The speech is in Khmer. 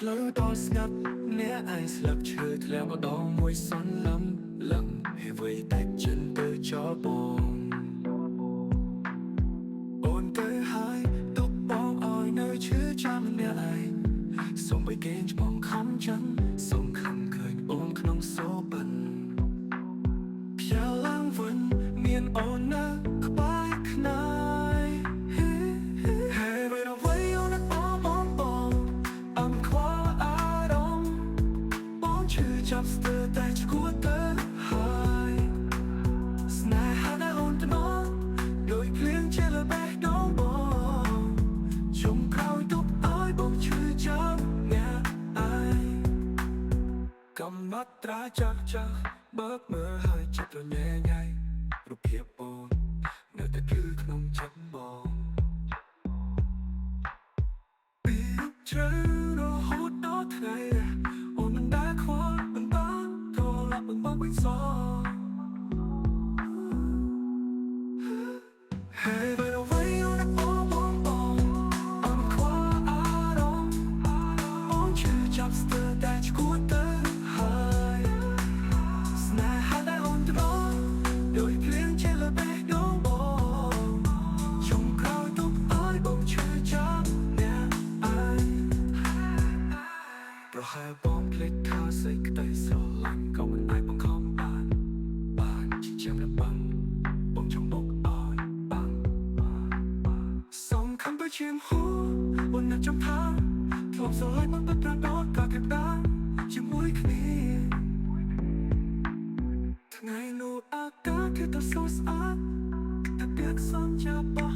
ផ្លូវដ៏ស្ងាត់អ្នកឯងស្លាប់ឈើធ្លាក់ម្ដងមួយសន្លឹមលឹងហើយអ្វីតែចិនទៅចោលបងអូនទៅហើយទុកបងឲ្យនៅឈឺចាំអ្នកឯងសូមបីគេឆ្បងខំចឹងសូមខំឃើញអូនក្នុងសូបិនផ្យាឡើងវិញមានអូននៅក្បែរខ្នើយហើយអ្វីអ្វីអូនបងអឹមខ្វល់អារម្មណ៍បងឈឺចាប់ស្ទើរតែឈួតទៅហើយស្នេហាដែលអូនទៅមកដោយភ្លៀងជាលបេះដូងបងជុំក្រោយទុកឲ្យបងឈឺចាប់អ្នកឯងកំណត់ត្រាចាស់បើកមើលហើយចិត្តរញ៉េញ៉ៃរូបភាពអូននៅតែគឺក្នុងចិត្តបងពីជ្រៅរហូតដល់ថ្ងៃអូនមិនដែលខ្វល់មិនបានក៏លាក់មិនមកវិញសោះហើយបើអ្វីអូនបងអឹមខ្វល់អារម្មណ៍បងឈឺចាប់ស្ទើរតែឈួតទៅហើយស្នេហាដែលអូនទៅដល់ដោយភ្លៀងជាលបេះដូងបងជុំក្រោយទុកឲ្យបងឈឺចាប់អ្នកឯងប្រហែលបងភ្លេចថាសេចក្តីស្រឡាញ់ក៏មិនអាចបង្ខំបានជាចាំរបាំងបងចង់បុកឲ្យបាំងសុំខំទៅជាមហូបនអ្នកចំថាធ្លាប់ស្រឡាញ់មកទៅប្រាណដល់កាកដាជាមួយគ្នាថ្ងៃនោះអាកាសគឺទៅសស្អាតតែពាក្យសន្យាបោះ